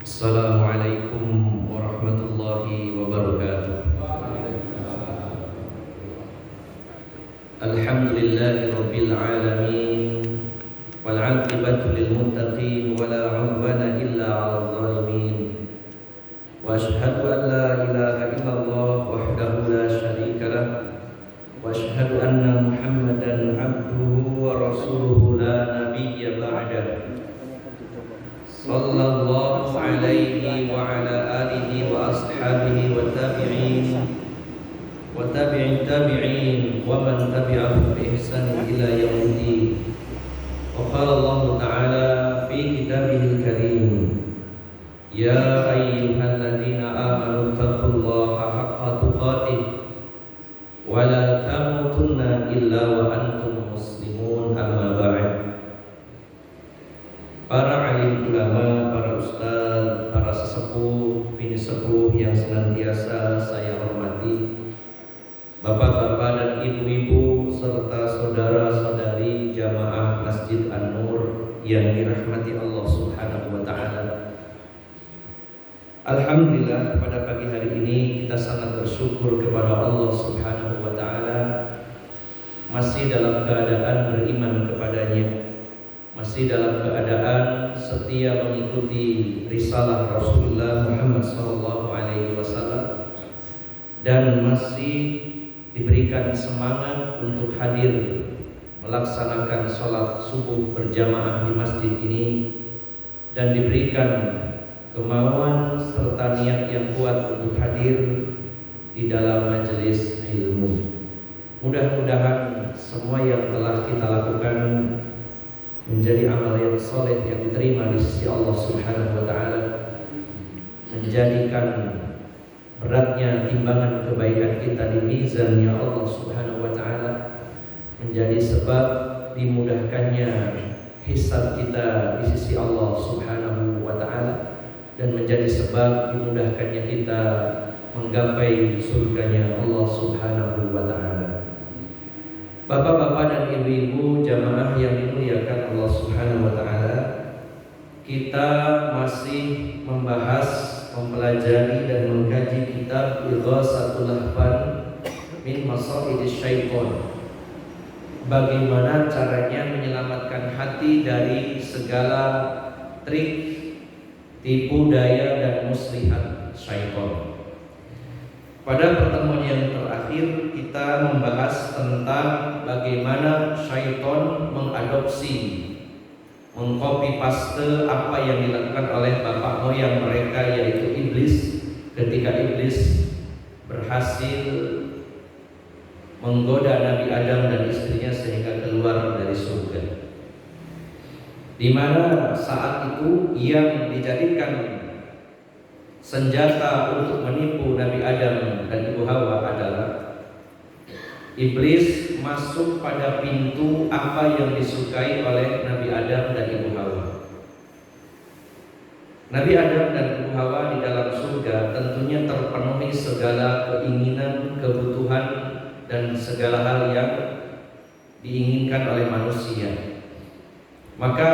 Assalamualaikum warahmatullahi wabarakatuh. Alhamdulillahi rabbil alamin, wal 'aqibatu lil muttaqin, wala 'udwana illa 'alal zalimin. Wa asyhadu an la ilaha illallah wahdahu la syarika lah, wa asyhadu anna Muhammadan 'abduhu wa rasuluhu la nabiyya ba'dah. Sallallahu alaihi wa ala alihi wa ashabihi wa tabi'in wa tabi'in tabi'in wa man tabi'ahum bi ihsan ila yaumiddin. Wa qala Allah ta'ala fi kitabihil karim, ya ayyuhalladzina amanu taqullaha haqqa tuqatih wa la tamutunna illa wa antum muslimun. Amma ba'd. Para alim ulama, para ustaz, para sesepuh, bini sepuh yang senantiasa saya hormati, bapak-bapak dan ibu-ibu serta saudara-saudari jamaah Masjid An-Nur yang dirahmati Allah Subhanahu wa taala. Alhamdulillah, pada pagi hari ini kita sangat bersyukur kepada Allah Subhanahu wa taala masih dalam keadaan beriman kepadanya, masih dalam keadaan setia mengikuti risalah Rasulullah Muhammad SAW, dan masih diberikan semangat untuk hadir melaksanakan sholat subuh berjamaah di masjid ini, dan diberikan kemauan serta niat yang kuat untuk hadir di dalam majelis ilmu. Mudah-mudahan semua yang telah kita lakukan menjadi amal yang soleh yang diterima di sisi Allah Subhanahu wa taala, menjadikan beratnya timbangan kebaikan kita di mizannya Allah Subhanahu wa taala, menjadi sebab dimudahkannya hisab kita di sisi Allah Subhanahu wa taala, dan menjadi sebab dimudahkannya kita menggapai surganya Allah Subhanahu wa taala. Bapak-bapak dan ibu-ibu jamaah yang dimuliakan Allah Subhanahu wa taala, kita masih membahas, mempelajari dan mengkaji kitab Ighatsatul Lahfan min Masaidis Syaitan. Bagaimana caranya menyelamatkan hati dari segala trik, tipu daya dan muslihat syaitan. Pada pertemuan yang terakhir kita membahas tentang bagaimana syaitan mengadopsi, mengcopy paste apa yang dilakukan oleh bapak moyang mereka, yaitu iblis, ketika iblis berhasil menggoda Nabi Adam dan istrinya sehingga keluar dari surga. Di mana saat itu yang dijadikan senjata untuk menipu Nabi Adam dan Ibu Hawa adalah iblis masuk pada pintu apa yang disukai oleh Nabi Adam dan Ibu Hawa. Nabi Adam dan Ibu Hawa di dalam surga tentunya terpenuhi segala keinginan, kebutuhan dan segala hal yang diinginkan oleh manusia. Maka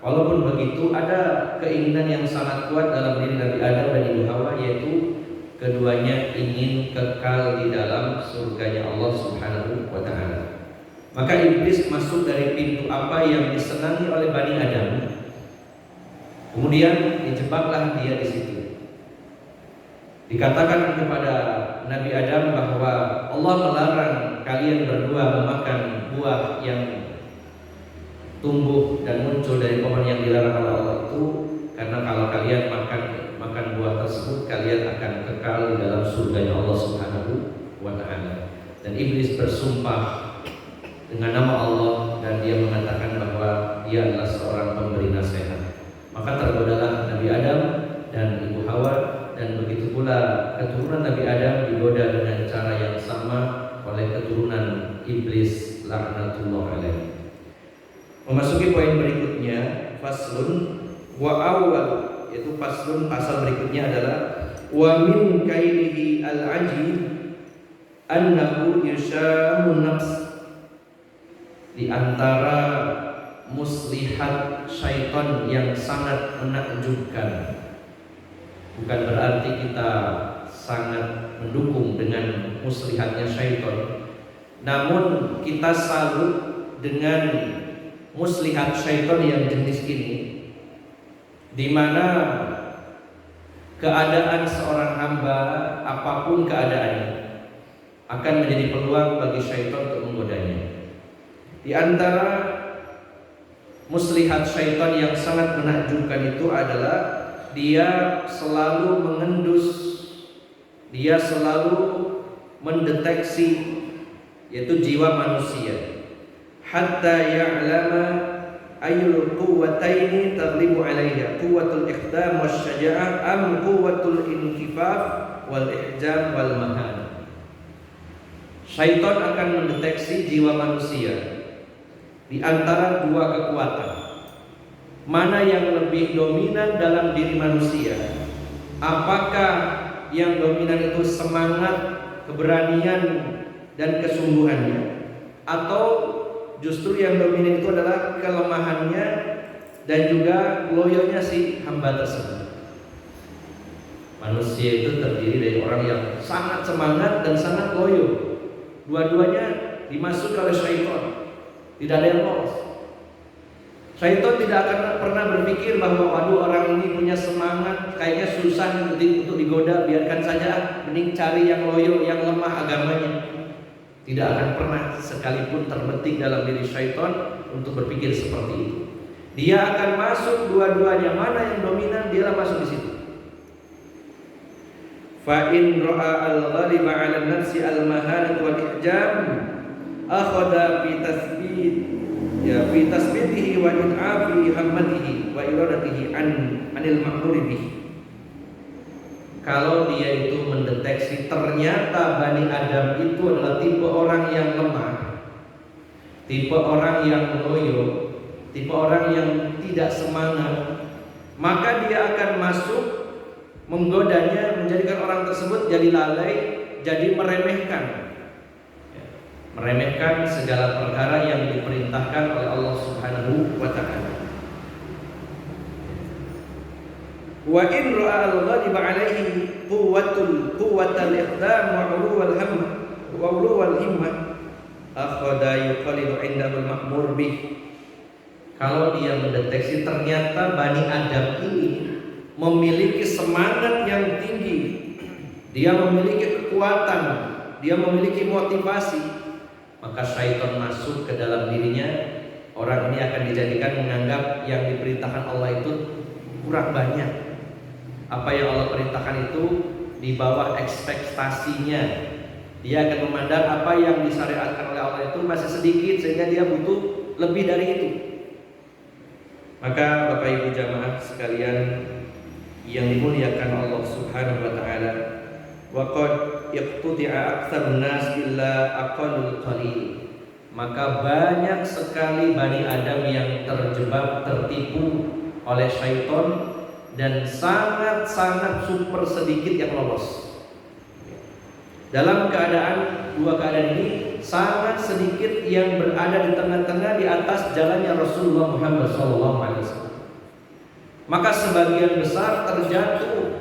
walaupun begitu, ada keinginan yang sangat kuat dalam diri Nabi Adam dan Ibu Hawa, yaitu keduanya ingin kekal di dalam surganya Allah Subhanahu wa taala. Maka iblis masuk dari pintu apa yang disenangi oleh Bani Adam. Kemudian dijebaklah dia di situ. Dikatakan kepada Nabi Adam bahwa Allah melarang kalian berdua memakan buah yang tumbuh dan muncul dari pohon yang dilarang oleh Allah itu, karena kalau kalian makan buah tersebut kalian akan kekal di dalam surganya Allah Subhanahu wa taala. Dan iblis bersumpah dengan nama Allah dan dia mengatakan bahwa dia adalah seorang pemberi nasihat. Maka tergodalah Nabi Adam dan Ibu Hawa, dan begitu pula keturunan Nabi Adam digoda dengan cara yang sama oleh keturunan iblis laknatullah alaih. Memasuki poin berikutnya, faslun wa awal, yaitu faslun, pasal berikutnya adalah wa min kailihi al-ajib annahu yushamun nafs. Di antara muslihat syaitan yang sangat menakjubkan, bukan berarti kita sangat mendukung dengan muslihatnya syaitan, namun kita salut dengan muslihat syaitan yang jenis ini, di mana keadaan seorang hamba, apapun keadaannya, akan menjadi peluang bagi syaitan untuk menggodanya. Di antara muslihat syaitan yang sangat menakjubkan itu adalah dia selalu mengendus, dia selalu mendeteksi, yaitu jiwa manusia, hatta ya'lama ayyul quwwataini taghlibu 'alayha, quwwatul iqdam wasyaja'ah am quwwatul inkifaf wal ihjam wal mahan. Syaitan akan mendeteksi jiwa manusia di antara dua kekuatan, mana yang lebih dominan dalam diri manusia. Apakah yang dominan itu semangat, keberanian dan kesungguhannya, atau justru yang dominan itu adalah kelemahannya dan juga loyonya si hamba tersebut. Manusia itu terdiri dari orang yang sangat semangat dan sangat loyo. Dua-duanya dimasuk oleh syaitan. Tidak ada yang lolos. Syaitan tidak akan pernah berpikir bahwa waduh, orang ini punya semangat, kayaknya susah untuk digoda, biarkan saja, mending cari yang loyo, yang lemah agamanya. Tidak akan pernah sekalipun terbetik dalam diri syaitan untuk berpikir seperti itu. Dia akan masuk dua-duanya, mana yang dominan dialah masuk di situ. Fa in ra'a al-ghaliba 'ala an-nafsi al-mahanat wal ihjam akhadha fi tasbit, ya fi tasbitihi wa id'afi hammatihi wa iradatihi anil ma'muri bihi. Kalau dia itu mendeteksi ternyata Bani Adam itu adalah tipe orang yang lemah, tipe orang yang loyo, tipe orang yang tidak semangat, maka dia akan masuk menggodanya, menjadikan orang tersebut jadi lalai, jadi meremehkan segala perkara yang diperintahkan oleh Allah Subhanahu wa ta'ala. Wa in ra'a al-ghaliba 'alaihi quwwatul iqdam wa 'uluwal hamma wa 'uluwal himmah akhadha yuqallidu 'indahu al-ma'mur bih. Kalau dia mendeteksi ternyata Bani Adam ini memiliki semangat yang tinggi, dia memiliki kekuatan, dia memiliki motivasi, maka syaitan masuk ke dalam dirinya. Orang ini akan dijadikan menganggap yang diperintahkan Allah itu kurang banyak. Apa yang Allah perintahkan itu di bawah ekspektasinya. Dia akan memandang apa yang disyariatkan oleh Allah itu masih sedikit, sehingga dia butuh lebih dari itu. Maka Bapak Ibu jamaah sekalian yang dimuliakan Allah Subhanahu wa ta'ala, wa qad iqtudi'a aktsarun nas illa aqallul qalil. Maka banyak sekali Bani Adam yang terjebak, tertipu oleh syaitan, dan sangat-sangat super sedikit yang lolos. Dalam dua keadaan ini, sangat sedikit yang berada di tengah-tengah di atas jalannya Rasulullah Muhammad SAW. Maka sebagian besar terjatuh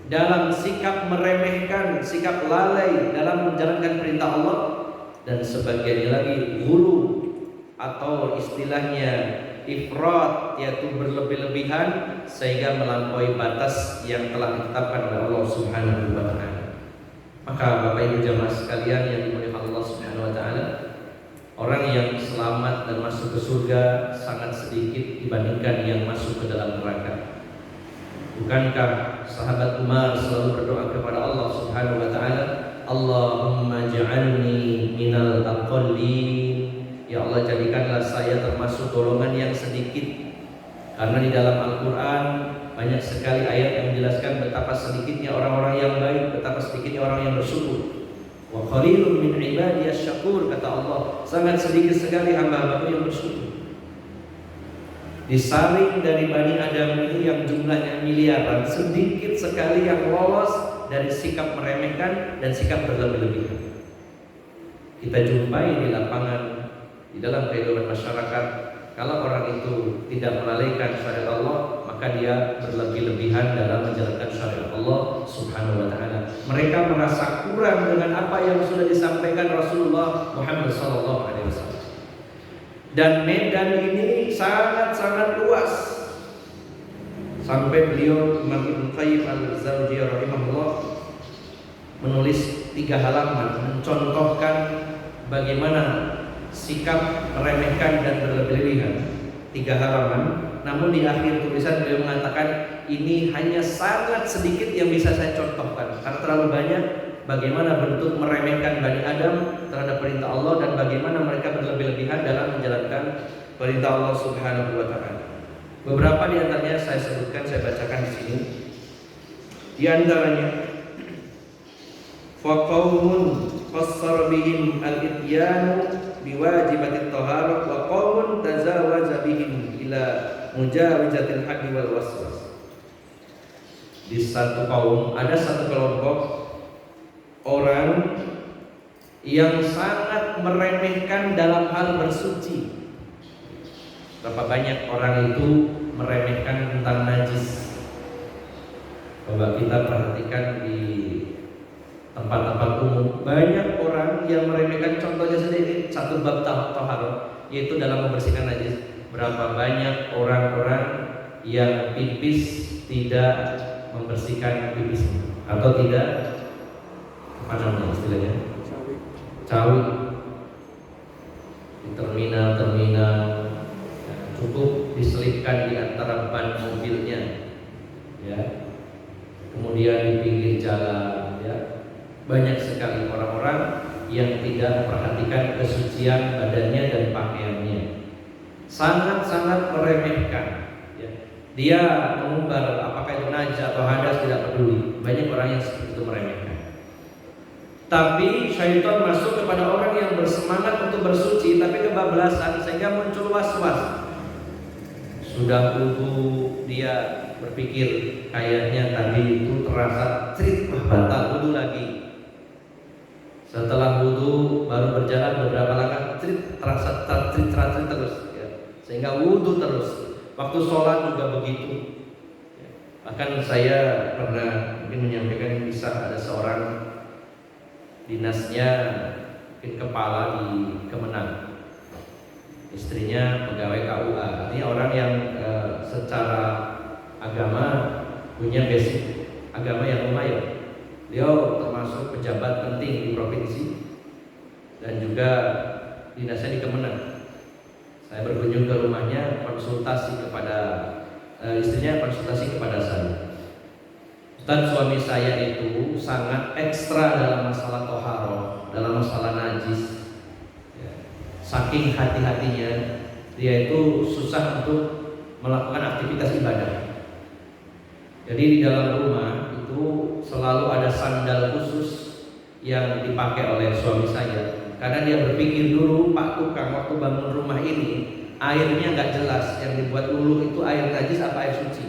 dalam sikap meremehkan, sikap lalai dalam menjalankan perintah Allah, dan sebagian lagi ghulu atau istilahnya ifrat, yaitu berlebih-lebihan sehingga melampaui batas yang telah ditetapkan oleh Allah Subhanahu wa ta'ala. Maka Bapak Ibu jamaah sekalian yang dimuliakan Allah Subhanahu wa ta'ala, orang yang selamat dan masuk ke surga sangat sedikit dibandingkan yang masuk ke dalam neraka. Bukankah sahabat Umar selalu berdoa kepada Allah Subhanahu wa ta'ala, Allahumma ja'alni minal aqallin, ya Allah jadikanlah saya termasuk golongan yang sedikit. Karena di dalam Al-Quran banyak sekali ayat yang menjelaskan betapa sedikitnya orang-orang yang baik, betapa sedikitnya orang yang bersyukur. Wa qalilun min ibadiyas syakur, kata Allah, sangat sedikit sekali hamba-hamba yang bersyukur. Disaring dari Bani Adam ini yang jumlahnya miliaran, sedikit sekali yang lolos dari sikap meremehkan dan sikap berlebih-lebihan. Kita jumpai di lapangan, di dalam kehidupan masyarakat, kalau orang itu tidak melalaikan syariat Allah, maka dia berlebih-lebihan dalam menjalankan syariat Allah Subhanahu wa ta'ala. Mereka merasa kurang dengan apa yang sudah disampaikan Rasulullah Muhammad SAW. Dan medan ini sangat-sangat luas. Sampai beliau Imam Ibnu Qayyim al-Jauziyah rahimahullah menulis 3 halaman mencontohkan bagaimana sikap meremehkan dan berlebih-lebihan. 3 halaman. Namun di akhir tulisan beliau mengatakan ini hanya sangat sedikit yang bisa saya contohkan karena terlalu banyak bagaimana bentuk meremehkan Bani Adam terhadap perintah Allah dan bagaimana mereka berlebih-lebihan dalam menjalankan perintah Allah Subhanahu wa ta'ala. Beberapa di antaranya saya sebutkan, saya bacakan di sini. Di antaranya faqaumun qassara bihim al-ityanu biwajibatit taharah wa qaumun tazawaza bihim ila mujawazatil haddi wal waswas. Di satu kaum ada satu kelompok orang yang sangat meremehkan dalam hal bersuci. Berapa banyak orang itu meremehkan tentang najis. Coba kita perhatikan di tempat-tempat umum, banyak orang yang meremehkan. Contohnya sendiri satu bab taharah, yaitu dalam membersihkan najis. Berapa banyak orang-orang yang pipis tidak membersihkan pipisnya atau tidak, apa namanya istilahnya, cawi di terminal cukup diselipkan di antara ban mobilnya, ya, kemudian di pinggir jalan, ya. Banyak sekali orang-orang yang tidak memperhatikan kesucian badannya dan pakaiannya, sangat-sangat meremehkan, ya. Dia mengumbar apakah itu najis atau hadas tidak peduli. Banyak orang yang seperti itu meremehkan. Tapi syaitan masuk kepada orang yang bersemangat untuk bersuci tapi kebablasan sehingga muncul was-was. Sudah wudu, dia berpikir kayaknya tadi itu terasa trit, batal wudu lagi. Setelah wudu baru berjalan beberapa langkah, trit, terasa trit terus, ya. Sehingga wudu terus. Waktu sholat juga begitu. Bahkan saya pernah mungkin menyampaikan kisah ada seorang dinasnya mungkin kepala di Kemenang. Istrinya pegawai KUA, ini orang yang secara agama punya basic agama yang lumayan. Beliau termasuk pejabat penting di provinsi dan juga dinasnya di Kemenang. Saya berkunjung ke rumahnya, konsultasi kepada istrinya, konsultasi kepada saya. Ustaz, suami saya itu sangat ekstra dalam masalah toharoh, dalam masalah najis. Saking hati-hatinya, dia itu susah untuk melakukan aktivitas ibadah. Jadi di dalam rumah itu selalu ada sandal khusus yang dipakai oleh suami saya. Karena dia berpikir dulu, Pak Tukang, waktu bangun rumah ini airnya nggak jelas, yang dibuat ulu itu air najis apa air suci.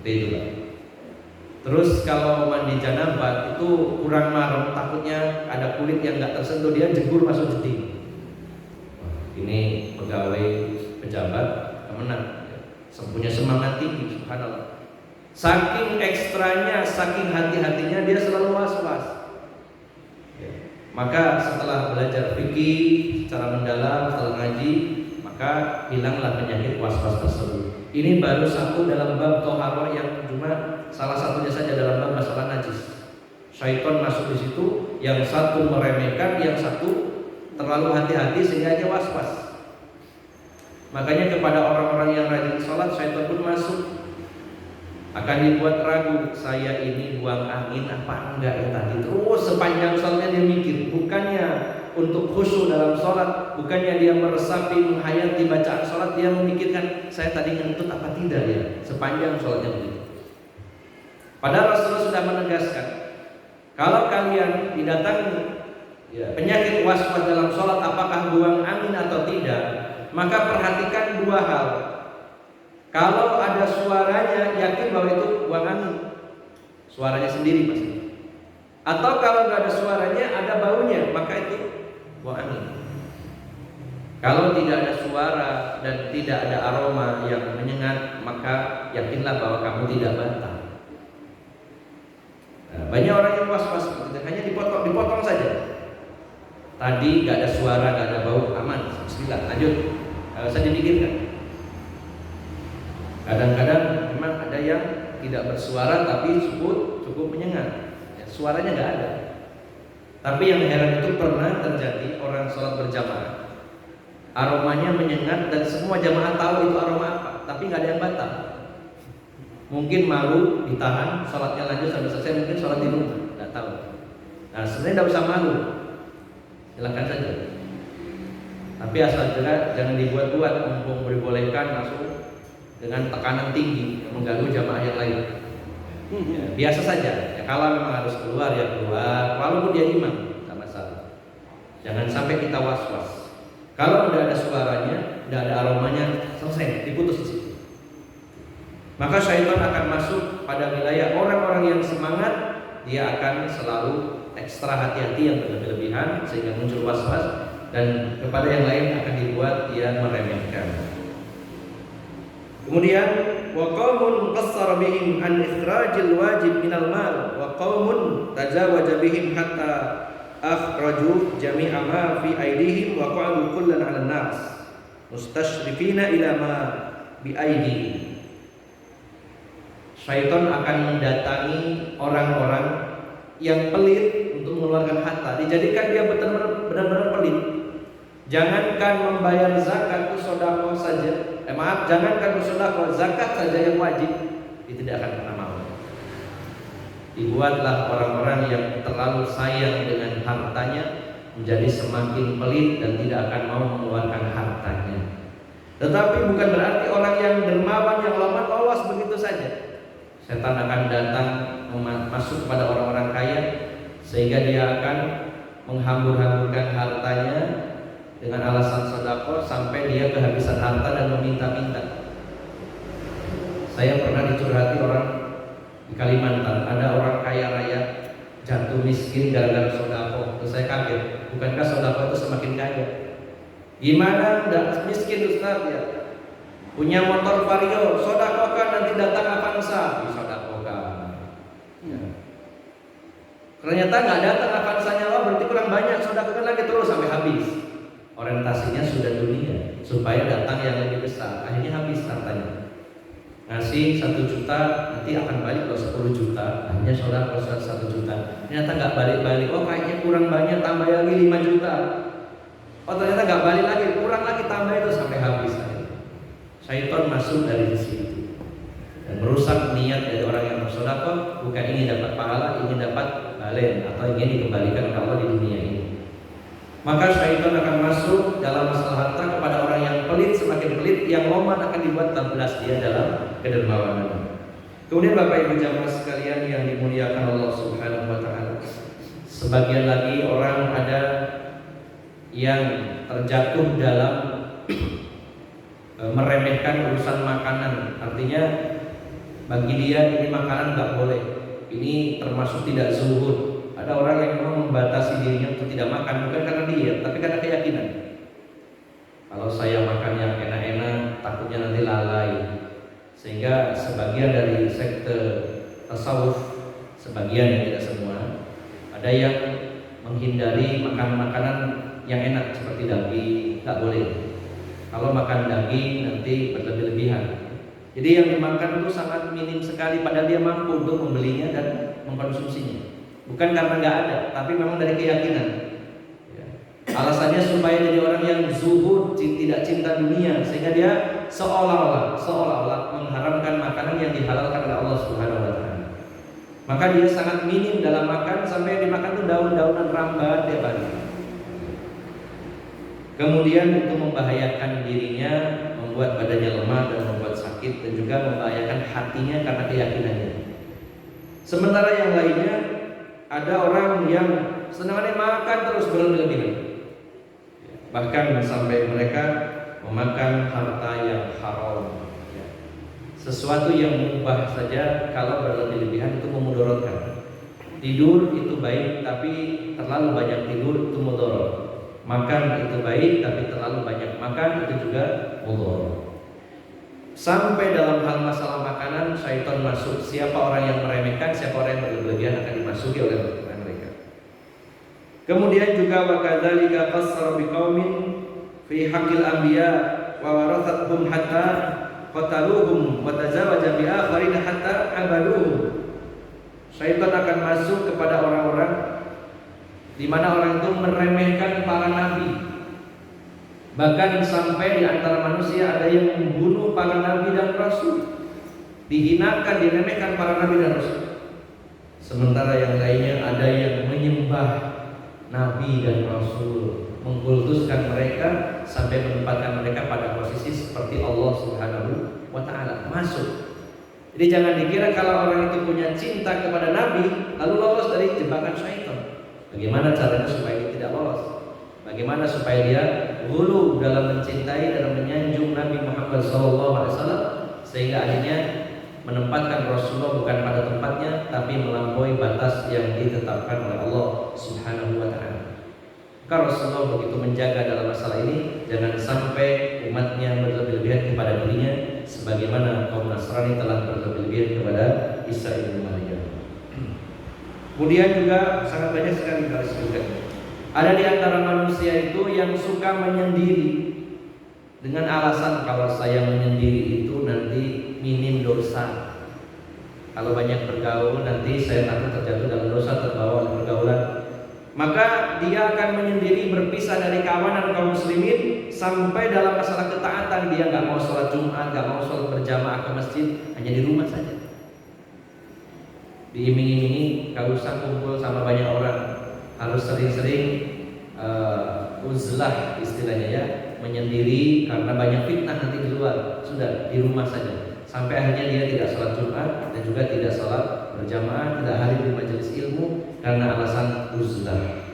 Itu Pak. Terus kalau mandi janabah itu kurang marem, takutnya ada kulit yang nggak tersentuh, dia jebur masuk jeding. Ini pegawai pejabat Kemenang, punya semangat tinggi, subhanallah. Saking ekstranya, saking hati-hatinya, dia selalu was-was. Maka setelah belajar fikih secara mendalam, setelah ngaji, maka hilanglah penyakit was-was tersebut. Ini baru satu dalam bab toharoh yang cuma salah satunya saja dalam bab masalah najis. Syaitan masuk di situ, yang satu meremehkan, yang satu terlalu hati-hati sehingga dia was-was. Makanya kepada orang-orang yang rajin sholat, syaitan pun masuk. akan dibuat ragu, saya ini buang angin apa enggak ya tadi. Terus sepanjang sholatnya dia mikir, bukannya untuk khusyuk dalam sholat, bukannya dia meresapi, menghayati bacaan sholat, dia memikirkan saya tadi ngentut apa tidak ya, sepanjang sholatnya begitu. Padahal Rasulullah sudah menegaskan, kalau kalian didatangi penyakit was-was dalam sholat, apakah buang angin atau tidak, maka perhatikan dua hal. Kalau ada suaranya, yakin bahwa itu buang angin, suaranya sendiri pasti. Atau kalau nggak ada suaranya, ada baunya, maka itu buang angin. Kalau tidak ada suara dan tidak ada aroma yang menyengat, maka yakinlah bahwa kamu tidak batal. Nah, banyak orang yang was-was, hanya dipotong saja. Tadi nggak ada suara, nggak ada bau, aman. Bismillah, lanjut. Nggak usah dipikirkan. Kadang-kadang memang ada yang tidak bersuara tapi cukup menyengat, suaranya nggak ada. Tapi yang heran itu pernah terjadi orang sholat berjamaah, aromanya menyengat dan semua jamaah tahu itu aroma apa, tapi nggak ada yang batal. Mungkin malu ditahan, sholatnya lanjut sampai selesai, mungkin sholat di rumah, nggak tahu. Nah sebenarnya nggak usah malu, silakan saja. Tapi asal jangan dibuat-buat, mumpung dibolehkan langsung dengan tekanan tinggi yang mengganggu jamaah yang lain. Biasa saja. Kalau memang harus keluar ya keluar, walaupun dia imam, tidak masalah. Jangan sampai kita was-was. Kalau tidak ada suaranya, tidak ada aromanya, selesai, diputus di situ. Maka syaitan akan masuk pada wilayah orang-orang yang semangat, dia akan selalu ekstra hati-hati yang berlebihan sehingga muncul was-was, dan kepada yang lain akan dibuat dia meremehkan. Kemudian wa qaumun qassara bihim an ikhrajil wajib minal mal wa qaumun tajawaza bihim hatta akhraju jami'a ma fi aydihim wa qa'adu kullan 'alan nas mustashrifina ila ma bi aydihim. Syaitan akan mendatangi orang-orang yang pelit untuk mengeluarkan harta, dijadikan dia benar-benar pelit. Jangankan membayar zakat itu sedekah saja. Jangankan bersedekah, zakat saja yang wajib, dia tidak akan pernah mau. Dibuatlah orang-orang yang terlalu sayang dengan hartanya menjadi semakin pelit dan tidak akan mau mengeluarkan hartanya. Tetapi bukan berarti orang yang dermawan, yang lemah lolos begitu saja. Setan akan datang masuk kepada orang-orang kaya sehingga dia akan menghambur-hamburkan hartanya dengan alasan sedekah sampai dia kehabisan harta dan meminta-minta. Saya pernah dicurhati orang di Kalimantan, ada orang kaya raya jatuh miskin gara-gara sedekah. Terus saya kaget, bukankah sedekah itu semakin kaya? Gimana enggak miskin Ustaz ya? Punya motor Vario, sedekahkan nanti datang Avanza, disedekahkan. Ya. Ternyata nggak datang Avanzanya, berarti kurang banyak, sedekahkan lagi terus sampai habis. Orientasinya sudah dunia supaya datang yang lebih besar, akhirnya habis hartanya. Ngasih 1 juta nanti akan balik kalau 10 juta, akhirnya saudara kalau 1 juta ternyata nggak balik-balik, oh kayaknya kurang banyak, tambah lagi 5 juta, oh ternyata nggak balik lagi, kurang lagi, tambah itu sampai habis. Syaitan masuk dari situ dan merusak niat dari orang yang bersedekah, bukan ingin dapat pahala, ingin dapat balen atau ingin dikembalikan ke Allah di dunia ini. Maka syaitan akan masuk dalam masalah harta kepada orang yang pelit, semakin pelit, yang loman akan dibuat tablas dia dalam kedermawanan. Kemudian Bapak Ibu jamaah sekalian yang dimuliakan Allah Subhanahu wa taala, sebagian lagi orang ada yang terjatuh dalam meremehkan urusan makanan. Artinya bagi dia ini makanan nggak boleh, ini termasuk tidak zuhud. Ada orang yang memang membatasi dirinya untuk tidak makan, bukan karena dia, tapi karena keyakinan. Kalau saya makan yang enak-enak, takutnya nanti lalai. Sehingga sebagian dari sekte tasawuf, sebagian yang tidak semua, ada yang menghindari makan makanan yang enak seperti daging, nggak boleh. Kalau makan daging nanti berlebih-lebihan. Jadi yang dimakan itu sangat minim sekali, padahal dia mampu untuk membelinya dan mengkonsumsinya. Bukan karena nggak ada, tapi memang dari keyakinan. Ya. Alasannya supaya jadi orang yang zuhud, tidak cinta dunia, sehingga dia seolah-olah mengharamkan makanan yang dihalalkan oleh Allah Subhanahu wa taala. Maka dia sangat minim dalam makan, sampai dimakan tuh daun-daunan rambat tiap hari. Kemudian itu membahayakan dirinya, membuat badannya lemah dan membuat sakit, dan juga membahayakan hatinya karena keyakinannya. Sementara yang lainnya, ada orang yang senangnya makan terus berlebihan, bahkan sampai mereka memakan harta yang haram. Sesuatu yang mubah saja kalau berlebihan itu memudaratkan. Tidur itu baik, tapi terlalu banyak tidur itu mudarat. Makan itu baik, tapi terlalu banyak makan itu juga mudarat. Sampai dalam hal masalah makanan, syaitan masuk. Siapa orang yang meremehkan, siapa orang yang berlebihan akan dimasuki oleh mereka. Kemudian juga wa kadzalika qassara biqaumin fi haqqil anbiya wa warathathum hatta qataluhum wa tazawaja bi akharin hatta abaduhum. Syaitan akan masuk kepada orang-orang di mana orang itu meremehkan para nabi. Bahkan sampai di antara manusia ada yang membunuh para nabi dan rasul. Dihinakan, diremehkan para nabi dan rasul. Sementara yang lainnya ada yang menyembah nabi dan rasul, mengkultuskan mereka sampai menempatkan mereka pada posisi seperti Allah Subhanahu wa taala. Masuk. Jadi jangan dikira kalau orang itu punya cinta kepada nabi lalu lolos dari jebakan syaitan. Bagaimana caranya supaya dia tidak lolos? Bagaimana supaya dia ghulu dalam mencintai dan menyanjung Nabi Muhammad SAW, sehingga akhirnya menempatkan Rasulullah bukan pada tempatnya, tapi melampaui batas yang ditetapkan oleh Allah Subhanahu wa taala. Maka Rasulullah begitu menjaga dalam masalah ini, jangan sampai umatnya berlebihan kepada dirinya, sebagaimana kaum Nasrani telah berlebihan kepada Isa ibnu Maryam. Kemudian juga sangat banyak sekali garis sebutkan. Ada di antara manusia itu yang suka menyendiri dengan alasan kalau saya menyendiri itu nanti minim dosa. Kalau banyak bergaul nanti saya takut terjatuh dalam dosa, terbawa oleh pergaulan. Maka dia akan menyendiri, berpisah dari kawanan kaum muslimin, sampai dalam masalah ketaatan dia nggak mau sholat Jumat, nggak mau sholat berjamaah ke masjid, hanya di rumah saja. Diiming-imingi gak usah kumpul sama banyak orang, harus sering-sering uzlah istilahnya ya, menyendiri karena banyak fitnah nanti di luar. Sudah di rumah saja. Sampai akhirnya dia tidak sholat Jumat dan juga tidak sholat berjamaah, tidak hadir di majelis ilmu karena alasan uzlah.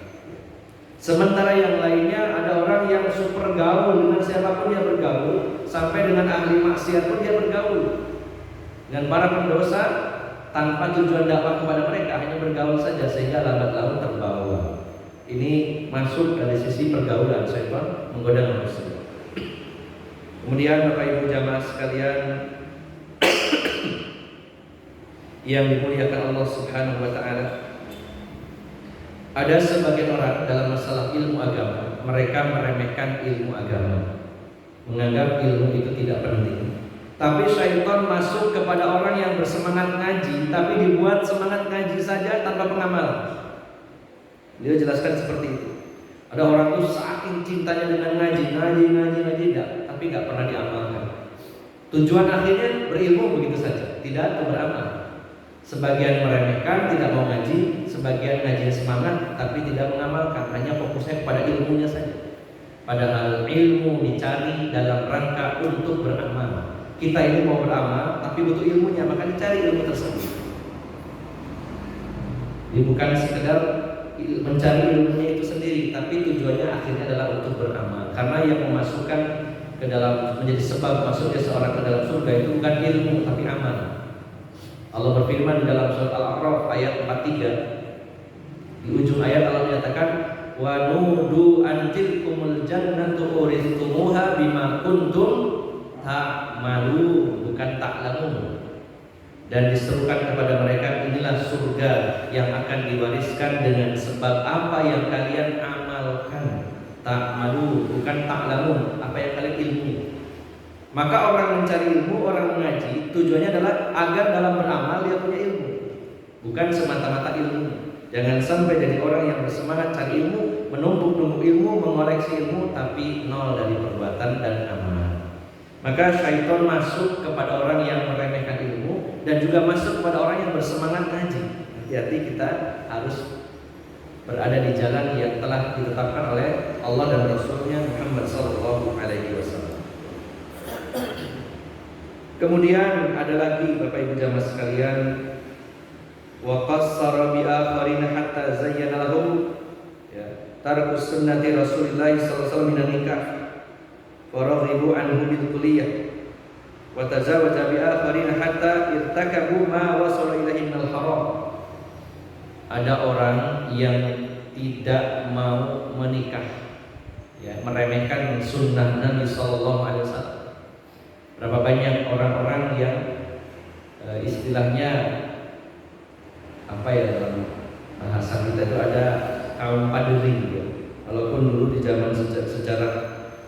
Sementara yang lainnya ada orang yang super gaul, dengan siapapun dia bergaul, sampai dengan ahli maksiat pun dia bergaul, dengan para pendosa tanpa tujuan dakwah kepada mereka, hanya bergaul saja sehingga lambat laun terbawa. Ini masuk dari sisi pergaulan, syaitan menggoda manusia. Kemudian Bapak Ibu jamaah sekalian yang dimuliakan Allah Subhanahu wa taala, ada sebagian orang dalam masalah ilmu agama, mereka meremehkan ilmu agama, menganggap ilmu itu tidak penting. Tapi syaitan masuk kepada orang yang bersemangat ngaji, tapi dibuat semangat ngaji saja tanpa pengamalan. Dia jelaskan seperti itu. Ada orang itu saking cintanya dengan ngaji tidak, tapi nggak pernah diamalkan. Tujuan akhirnya berilmu begitu saja, tidak beramal. Sebagian meremehkan, tidak mau ngaji, sebagian ngaji semangat, tapi tidak mengamalkan, hanya fokusnya kepada ilmunya saja. Padahal ilmu dicari dalam rangka untuk beramal. Kita ini mau beramal, tapi butuh ilmunya, maka dicari ilmu tersebut. Jadi bukan sekedar mencari ilmunya itu sendiri, tapi tujuannya akhirnya adalah untuk beramal. Karena yang memasukkan ke dalam, menjadi sebab masuknya seorang ke dalam surga itu bukan ilmu, tapi amal. Allah berfirman di dalam surat Al-A'raf ayat 43. Di ujung ayat Allah menyatakan, wa nudu antilkumul jannatu uristumuha bima kuntum ta'malu, bukan ta'lamun. Dan diserukan kepada mereka, inilah surga yang akan diwariskan dengan sebab apa yang kalian amalkan. Ta'malu, bukan ta'lamun, apa yang kalian ilmu. Maka orang mencari ilmu, orang mengaji, tujuannya adalah agar dalam beramal dia punya ilmu, bukan semata-mata ilmu. Jangan sampai jadi orang yang bersemangat cari ilmu, menumpuk ilmu, mengoleksi ilmu, tapi nol dari perbuatan dan amal. Maka syaitan masuk kepada orang yang meremehkan ilmu dan juga masuk kepada orang yang bersemangat ngaji. Hati-hati, kita harus berada di jalan yang telah ditetapkan oleh Allah dan Rasulnya Muhammad SAW. Kemudian ada lagi Bapak Ibu jamaah sekalian, wa qassara bi akharina hatta zayyana lahum tarkus sunnati Rasulillah sallallahu alaihi wasallam min nikah wa raghibu anhu bil kulliyah wa tazawaja bi akharina hatta irtakabu ma wasala ilaihi minal haram. Ada orang yang tidak mau menikah, meremehkan sunnah Nabi sallallahu alaihi wasallam. Berapa banyak orang-orang yang istilahnya dalam bahasa kita itu ada kaum padri ya. Walaupun dulu di zaman sejarah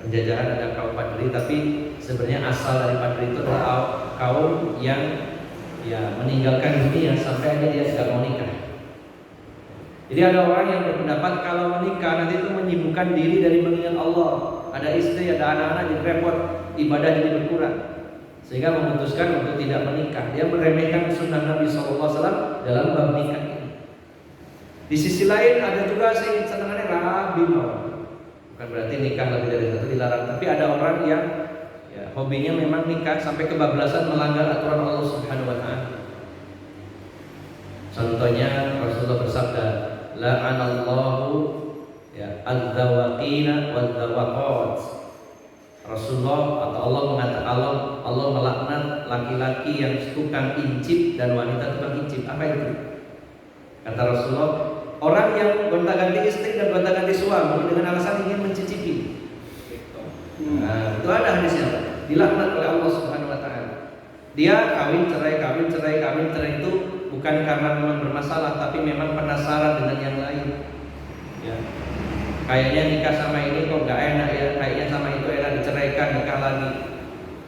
penjajahan ada kaum padri, tapi sebenarnya asal dari padri itu adalah kaum yang meninggalkan dunia sampai dia tidak mau nikah. Jadi ada orang yang berpendapat kalau menikah nanti itu menyibukkan diri dari mengingat Allah. Ada istri, ada anak-anak, jadi repot, ibadah jadi berkurang, sehingga memutuskan untuk tidak menikah. Dia meremehkan sunnah Nabi SAW dalam bab nikah ini. Di sisi lain ada juga senangannya rabi mau. Bukan berarti nikah lebih dari satu dilarang, tapi ada orang yang hobinya memang nikah sampai kebablasan melanggar aturan Allah Subhanahu wa taala. Contohnya Rasulullah bersabda, la'anallahu al-dzawaqina wal-dzawaqat. Rasulullah atau Allah mengatakan Allah melaknat laki-laki yang tukang incip dan wanita tukang incip. Apa itu? Kata Rasulullah, orang yang gonta-ganti istri dan gonta-ganti suami dengan alasan ingin mencicipi. Nah, itu ada hadisnya, dilaknat oleh Allah Subhanahu wa taala. Dia kawin cerai itu bukan karena memang bermasalah, tapi memang penasaran dengan yang lain. Ya. Kayaknya nikah sama ini kok gak enak ya, kayaknya sama itu enak, diceraikan, nikah lagi.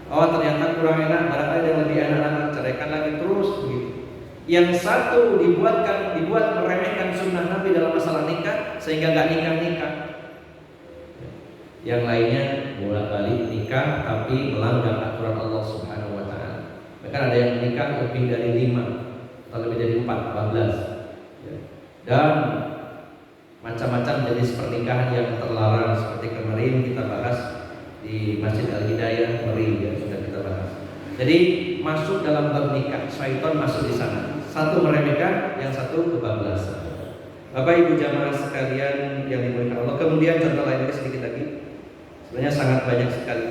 Oh ternyata kurang enak, barangkali ada yang lebih enak lagi, ceraikan lagi terus begitu. Yang satu dibuat meremehkan sunnah Nabi dalam masalah nikah sehingga gak nikah. Yang lainnya bolak-balik nikah tapi melanggar aturan Allah Subhanahu wa taala. Bahkan ada yang menikah lebih dari 5 atau lebih dari 14. Dan macam-macam jenis pernikahan yang terlarang, seperti kemarin kita bahas di Masjid Al-Hidayah Meri yang sudah kita bahas. Jadi masuk dalam bab nikah, syaitan masuk di sana. Satu meremehkan, yang satu kebablasan. Bapak Ibu jamaah sekalian yang dimuliakan Allah. Kemudian contoh lainnya sedikit lagi. Sebenarnya sangat banyak sekali.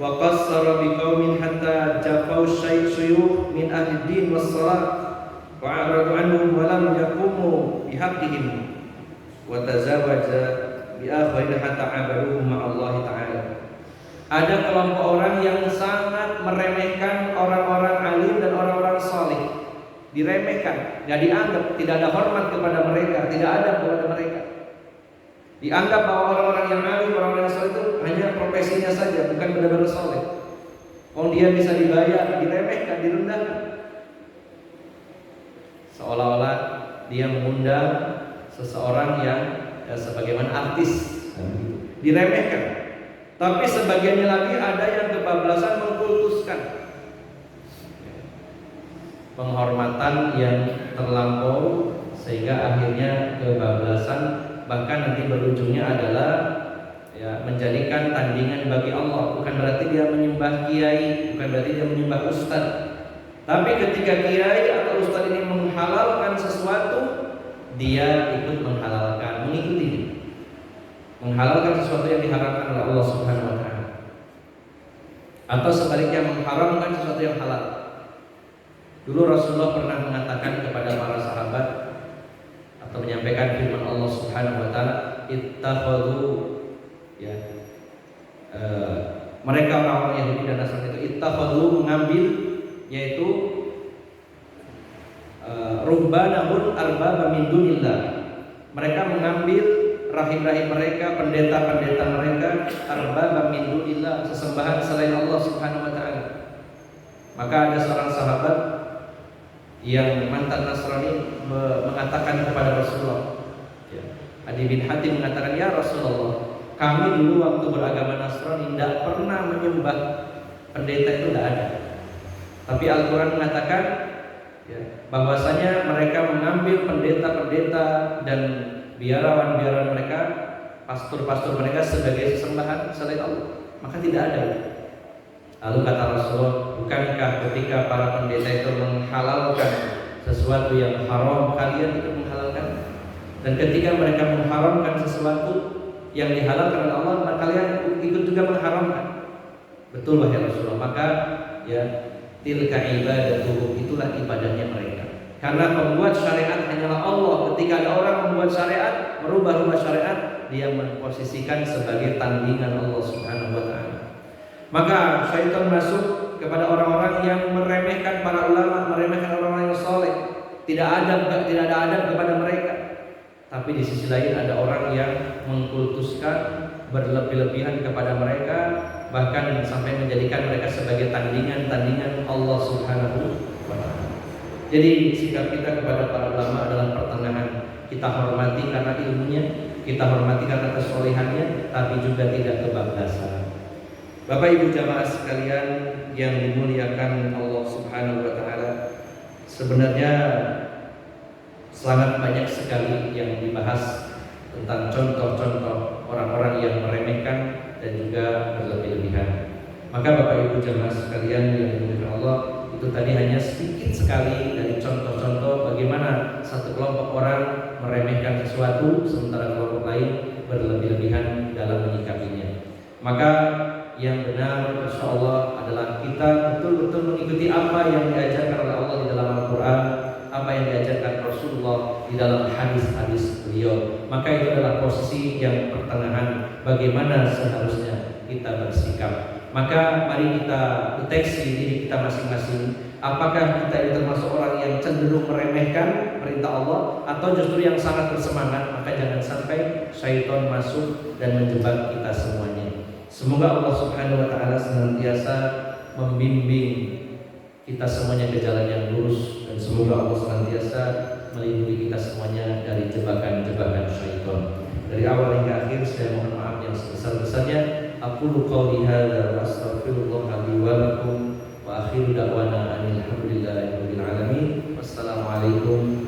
Wa qassara biqaumin hatta jafau syuyukh min ahli din was salat wa a'radu anhum wa lam yaqumu bihaqqihim wa tazawaja bi akhirin hatta abaduhum ma'allahi ta'ala. Ada kelompok orang yang sangat meremehkan orang-orang alim dan orang-orang saleh. Diremehkan, enggak dianggap, tidak ada hormat kepada mereka, tidak ada kepada mereka. Dianggap bahwa orang-orang yang alim, orang-orang yang saleh itu hanya profesinya saja, bukan benar-benar saleh. Dia bisa dibayar, diremehkan, direndahkan. Seolah-olah dia mengundang seseorang yang sebagaimana artis, diremehkan. Tapi sebagiannya lagi ada yang kebablasan mengkultuskan penghormatan yang terlampau sehingga akhirnya kebablasan, bahkan nanti berujungnya adalah menjadikan tandingan bagi Allah. Bukan berarti dia menyembah kiai, bukan berarti dia menyembah ustaz. Tapi ketika kiai atau ustaz ini menghalalkan sesuatu, dia ikut menghalalkan, mengikuti, menghalalkan sesuatu yang diharamkan oleh Allah Subhanahu wa taala. Atau sebaliknya mengharamkan sesuatu yang halal. Dulu Rasulullah pernah mengatakan kepada para sahabat atau menyampaikan firman Allah Subhanahu wa taala, ittakhadhu mereka orang-orang Yahudi dan Nasrani itu ittakhadhu mengambil, yaitu ruhbanahum arbaba min dunillah. Mereka mengambil rahim-rahim mereka, pendeta-pendeta mereka, arbaba min dunillah, sesembahan selain Allah Subhanahu wa taala. Maka ada seorang sahabat yang mantan Nasrani mengatakan kepada Rasulullah, Adi bin Hatim mengatakan, ya Rasulullah, kami dulu waktu beragama Nasrani tidak pernah menyembah pendeta itu tidak ada. Tapi Al-Quran mengatakan bahwasanya mereka mengambil pendeta-pendeta dan biarawan-biarawan mereka, pastor-pastor mereka sebagai sesembahan selain Allah. Maka tidak ada. Lalu kata Rasulullah, bukankah ketika para pendeta itu menghalalkan sesuatu yang haram, kalian ikut menghalalkan? Dan ketika mereka mengharamkan sesuatu yang dihalalkan oleh Allah, maka kalian ikut juga mengharamkan. Betul wahai Rasulullah. Maka tilka ibadatuhum, itulah ibadahnya mereka. Karena pembuat syariat hanyalah Allah. Ketika ada orang membuat syariat, merubah syariat, dia memposisikan sebagai tandingan Allah Subhanahu wa taala. Maka syaitan masuk kepada orang-orang yang meremehkan para ulama, meremehkan orang-orang yang soleh, tidak ada adab kepada mereka. Tapi di sisi lain ada orang yang mengkultuskan, berlebih-lebihan kepada mereka, bahkan sampai menjadikan mereka sebagai tandingan Allah Subhanahu wa taala. Jadi sikap kita kepada para ulama adalah pertengahan. Kita hormati karena ilmunya, kita hormati karena kesolehannya, tapi juga tidak kebablasan. Bapak Ibu jamaah sekalian yang dimuliakan Allah Subhanahu wa taala, sebenarnya sangat banyak sekali yang dibahas tentang contoh-contoh orang-orang yang meremehkan dan juga berlebih-lebihan. Maka Bapak Ibu jamaah sekalian yang dimuliakan Allah, itu tadi hanya sedikit sekali dari contoh-contoh bagaimana satu kelompok orang meremehkan sesuatu sementara kelompok lain berlebih-lebihan dalam menyikapinya. Maka yang benar insyaallah adalah kita betul-betul mengikuti apa yang diajarkan oleh Allah di dalam Al-Quran, apa yang diajarkan Rasulullah di dalam hadis-hadis beliau. Maka itu adalah posisi yang pertengahan bagaimana seharusnya kita bersikap. Maka mari kita deteksi diri kita masing-masing. Apakah kita ini termasuk orang yang cenderung meremehkan perintah Allah atau justru yang sangat bersemangat? Maka jangan sampai syaitan masuk dan menjebak kita semuanya. Semoga Allah Subhanahu wa taala senantiasa membimbing kita semuanya ke jalan yang lurus, dan semoga Allah senantiasa melindungi kita semuanya dari jebakan-jebakan syaitan. Dari awal hingga akhir saya mohon maaf yang sebesar-besarnya. Aqulu qouli hadza wa astaghfirullah li wa lakum wa akhiru da'wana alhamdulillahi rabbil alamin. Wassalamualaikum